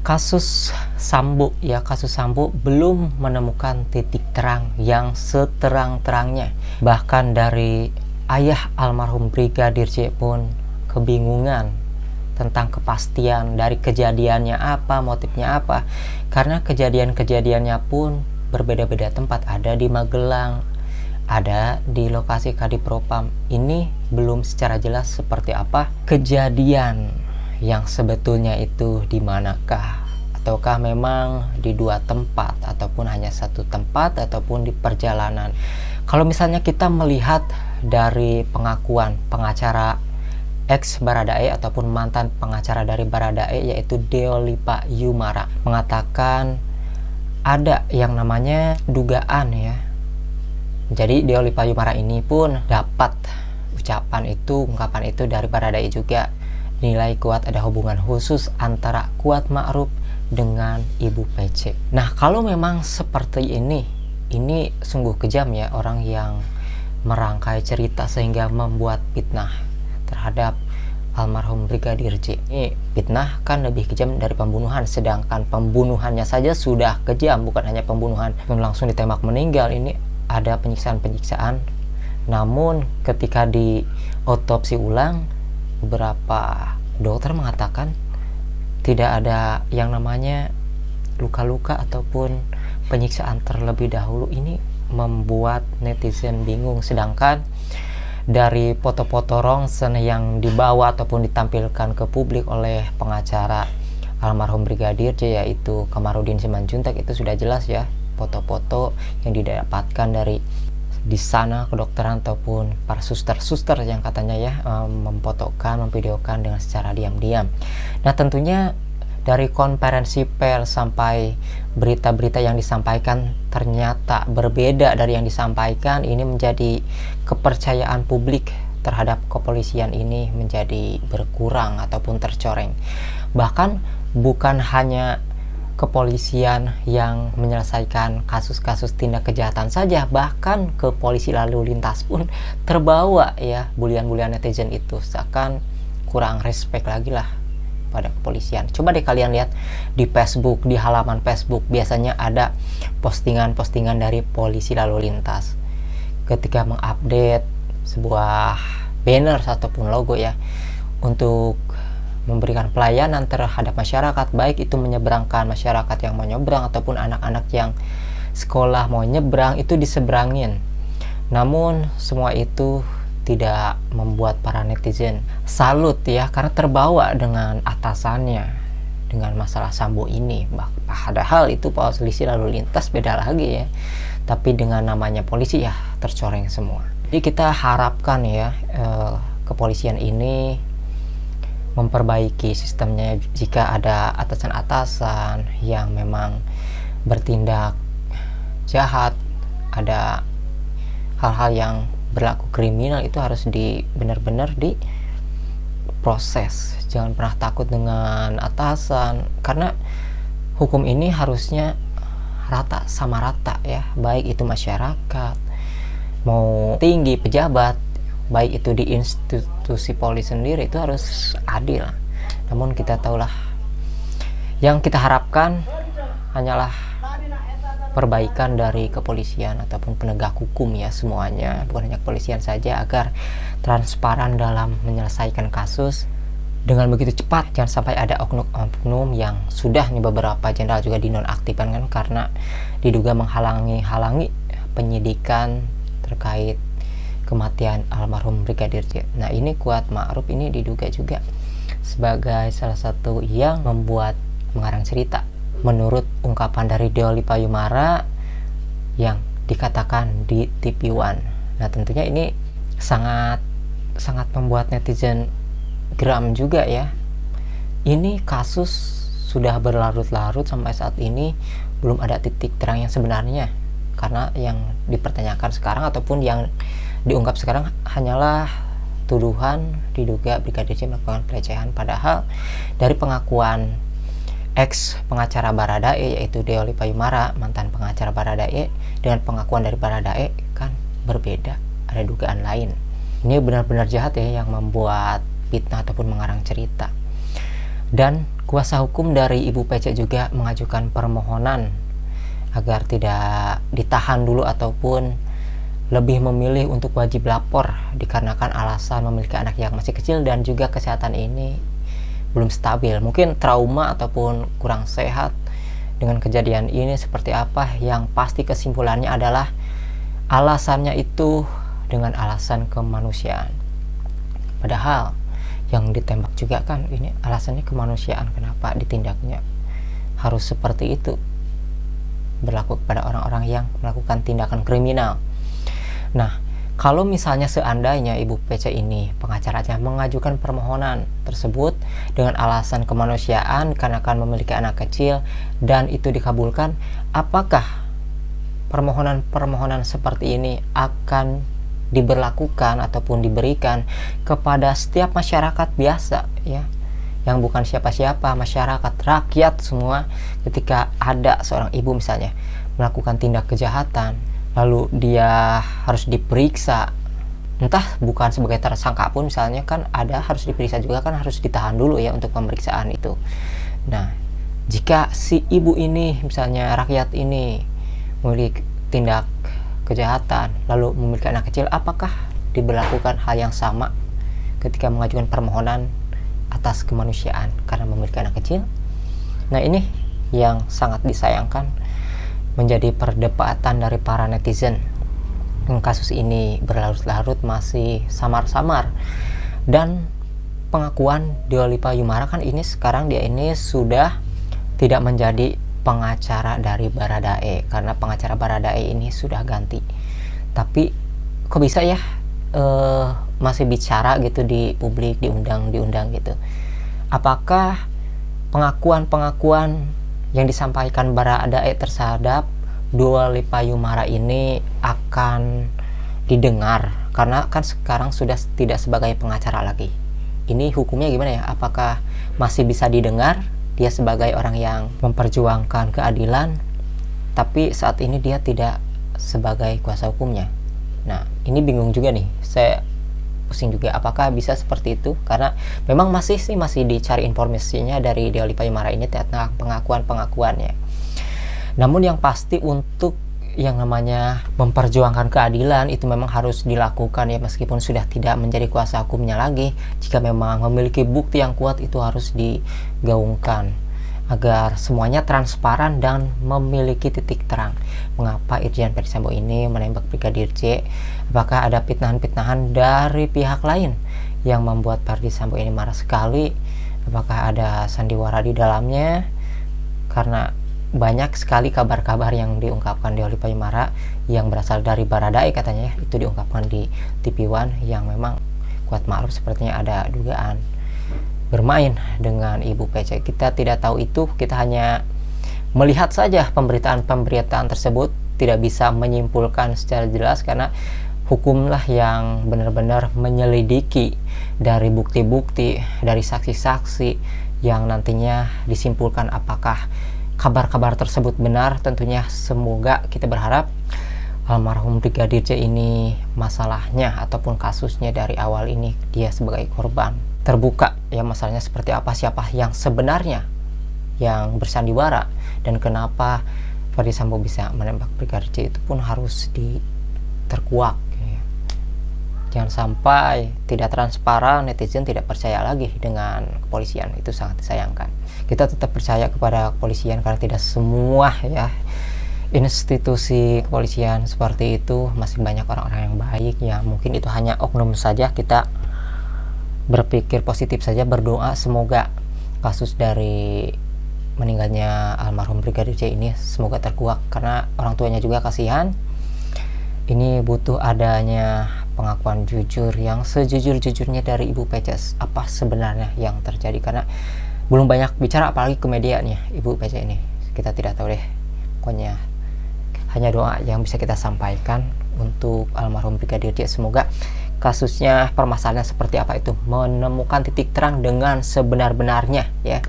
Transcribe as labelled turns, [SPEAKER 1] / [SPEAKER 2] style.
[SPEAKER 1] Kasus Sambo ya, kasus Sambo belum menemukan titik terang yang seterang-terangnya. Bahkan dari ayah almarhum Brigadir J pun kebingungan tentang kepastian dari kejadiannya apa, motifnya apa. Karena kejadian-kejadiannya pun berbeda-beda tempat, ada di Magelang, ada di lokasi Kadipropam. Ini belum secara jelas seperti apa kejadian yang sebetulnya itu di manakah, ataukah memang di dua tempat, ataupun hanya satu tempat, ataupun di perjalanan. Kalau misalnya kita melihat dari pengakuan pengacara ex Baradae ataupun mantan pengacara dari Baradae, yaitu Deolipa Yumara, mengatakan ada yang namanya dugaan ya. Jadi Deolipa Yumara ini pun dapat ungkapan itu dari Baradae juga. Nilai kuat ada hubungan khusus antara Kuat Ma'ruf dengan Ibu PC. Nah, kalau memang seperti ini sungguh kejam ya, orang yang merangkai cerita sehingga membuat fitnah terhadap almarhum Brigadir J. Ini fitnah kan lebih kejam dari pembunuhan, sedangkan pembunuhannya saja sudah kejam, bukan hanya pembunuhan langsung ditembak meninggal. Ini ada penyiksaan. Namun ketika di otopsi ulang, beberapa dokter mengatakan tidak ada yang namanya luka-luka ataupun penyiksaan terlebih dahulu. Ini membuat netizen bingung. Sedangkan dari foto-foto rongsen yang dibawa ataupun ditampilkan ke publik oleh pengacara almarhum Brigadir J, yaitu Kamarudin Simanjuntak, itu sudah jelas ya foto-foto yang didapatkan dari di sana kedokteran ataupun para suster-suster yang katanya ya memfotokan, memvideokan dengan secara diam-diam. Nah, tentunya dari konferensi pers sampai berita-berita yang disampaikan ternyata berbeda dari yang disampaikan. Ini menjadi kepercayaan publik terhadap kepolisian ini menjadi berkurang ataupun tercoreng. Bahkan bukan hanya kepolisian yang menyelesaikan kasus-kasus tindak kejahatan saja, bahkan ke polisi lalu lintas pun terbawa ya bulian-bulian netizen itu, seakan kurang respect lagi lah pada kepolisian. Coba deh kalian lihat di Facebook, di halaman Facebook biasanya ada postingan-postingan dari polisi lalu lintas ketika mengupdate sebuah banner ataupun logo ya, untuk memberikan pelayanan terhadap masyarakat, baik itu menyeberangkan masyarakat yang mau nyebrang ataupun anak-anak yang sekolah mau nyebrang, itu diseberangin. Namun semua itu tidak membuat para netizen salut ya, karena terbawa dengan atasannya dengan masalah Sambo ini. Padahal itu polisi lalu lintas beda lagi ya, tapi dengan namanya polisi ya tercoreng semua. Jadi kita harapkan ya kepolisian ini memperbaiki sistemnya. Jika ada atasan-atasan yang memang bertindak jahat, ada hal-hal yang berlaku kriminal, itu harus benar-benar diproses. Jangan pernah takut dengan atasan, karena hukum ini harusnya rata sama rata ya, baik itu masyarakat mau tinggi pejabat, baik itu di institusi polisi sendiri, itu harus adil. Namun kita tahulah, yang kita harapkan hanyalah perbaikan dari kepolisian ataupun penegak hukum ya, semuanya, bukan hanya kepolisian saja, agar transparan dalam menyelesaikan kasus dengan begitu cepat. Jangan sampai ada oknum-oknum yang sudah beberapa jenderal juga dinonaktifkan kan, karena diduga menghalangi penyidikan terkait kematian almarhum Brigadir J. Nah, ini Kuat Ma'ruf ini diduga juga sebagai salah satu yang membuat mengarang cerita. Menurut ungkapan dari Deolipa Yumara yang dikatakan di TV One. Nah, tentunya ini sangat membuat netizen geram juga ya. Ini kasus sudah berlarut-larut, sampai saat ini belum ada titik terang yang sebenarnya. Karena yang dipertanyakan sekarang ataupun yang diungkap sekarang hanyalah tuduhan diduga Brigadir J melakukan pelecehan. Padahal dari pengakuan ex pengacara Baradae, yaitu Deolipa Yumara, mantan pengacara Baradae, dengan pengakuan dari Baradae kan berbeda, ada dugaan lain. Ini benar-benar jahat ya, yang membuat fitnah ataupun mengarang cerita. Dan kuasa hukum dari Ibu PC juga mengajukan permohonan agar tidak ditahan dulu ataupun lebih memilih untuk wajib lapor dikarenakan alasan memiliki anak yang masih kecil dan juga kesehatan ini belum stabil. Mungkin trauma ataupun kurang sehat dengan kejadian ini seperti apa, yang pasti kesimpulannya adalah alasannya itu dengan alasan kemanusiaan. Padahal yang ditembak juga kan ini alasannya kemanusiaan, kenapa ditindaknya harus seperti itu berlaku kepada orang-orang yang melakukan tindakan kriminal. Nah, kalau misalnya seandainya Ibu PC ini pengacaranya mengajukan permohonan tersebut dengan alasan kemanusiaan karena akan memiliki anak kecil dan itu dikabulkan, apakah permohonan-permohonan seperti ini akan diberlakukan ataupun diberikan kepada setiap masyarakat biasa ya, yang bukan siapa-siapa, masyarakat, rakyat semua, ketika ada seorang ibu misalnya melakukan tindak kejahatan lalu dia harus diperiksa, entah bukan sebagai tersangka pun misalnya, kan ada harus diperiksa juga, kan harus ditahan dulu ya untuk pemeriksaan itu. Nah, jika si ibu ini misalnya rakyat ini memiliki tindak kejahatan lalu memiliki anak kecil, apakah diberlakukan hal yang sama ketika mengajukan permohonan atas kemanusiaan karena memiliki anak kecil? Nah, ini yang sangat disayangkan menjadi perdebatan dari para netizen. Kasus ini berlarut-larut masih samar-samar, dan pengakuan Dua Lipa Yumara kan ini sekarang dia ini sudah tidak menjadi pengacara dari Baradae karena pengacara Baradae ini sudah ganti. Tapi kok bisa ya masih bicara gitu di publik, diundang gitu. Apakah pengakuan-pengakuan yang disampaikan Baradae terhadap Dua Lipa Yumara ini akan didengar? Karena kan sekarang sudah tidak sebagai pengacara lagi. Ini hukumnya gimana ya? Apakah masih bisa didengar? Dia sebagai orang yang memperjuangkan keadilan, tapi saat ini dia tidak sebagai kuasa hukumnya. Nah, ini bingung juga nih, saya pusing juga apakah bisa seperti itu, karena memang masih dicari informasinya dari Dua Lipa Yumara ini tentang pengakuan-pengakuannya. Namun yang pasti untuk yang namanya memperjuangkan keadilan itu memang harus dilakukan ya, meskipun sudah tidak menjadi kuasa hukumnya lagi. Jika memang memiliki bukti yang kuat, itu harus digaungkan agar semuanya transparan dan memiliki titik terang. Mengapa Irjen Ferdisambo ini menembak Brigadir J? Apakah ada pitnahan-pitnahan dari pihak lain yang membuat Ferdisambo ini marah sekali? Apakah ada sandiwara di dalamnya? Karena banyak sekali kabar-kabar yang diungkapkan Dua Lipa Yumara yang berasal dari Baradae katanya ya, itu diungkapkan di TV One, yang memang kuat ma'ruf sepertinya ada dugaan bermain dengan Ibu PC. Kita tidak tahu itu, kita hanya melihat saja pemberitaan tersebut, tidak bisa menyimpulkan secara jelas karena hukumlah yang benar-benar menyelidiki dari bukti-bukti, dari saksi-saksi yang nantinya disimpulkan apakah kabar-kabar tersebut benar. Tentunya semoga kita berharap almarhum Brigadir J ini masalahnya ataupun kasusnya dari awal ini dia sebagai korban terbuka ya, masalahnya seperti apa, siapa yang sebenarnya yang bersandiwara, dan kenapa Ferdisambo bisa menembak Brigadir J itu pun harus terkuak ya. Jangan sampai tidak transparan, netizen tidak percaya lagi dengan kepolisian, itu sangat disayangkan. Kita tetap percaya kepada kepolisian karena tidak semua ya institusi kepolisian seperti itu, masih banyak orang-orang yang baik ya, mungkin itu hanya oknum saja. Kita berpikir positif saja, berdoa semoga kasus dari meninggalnya almarhum Brigadir J ini semoga terkuak, karena orang tuanya juga kasihan. Ini butuh adanya pengakuan jujur yang sejujur-jujurnya dari Ibu PC, apa sebenarnya yang terjadi, karena belum banyak bicara apalagi ke media nih Ibu PC ini. Kita tidak tahu deh, pokoknya hanya doa yang bisa kita sampaikan untuk almarhum Brigadir J. Semoga kasusnya, permasalahannya seperti apa itu menemukan titik terang dengan sebenar-benarnya ya.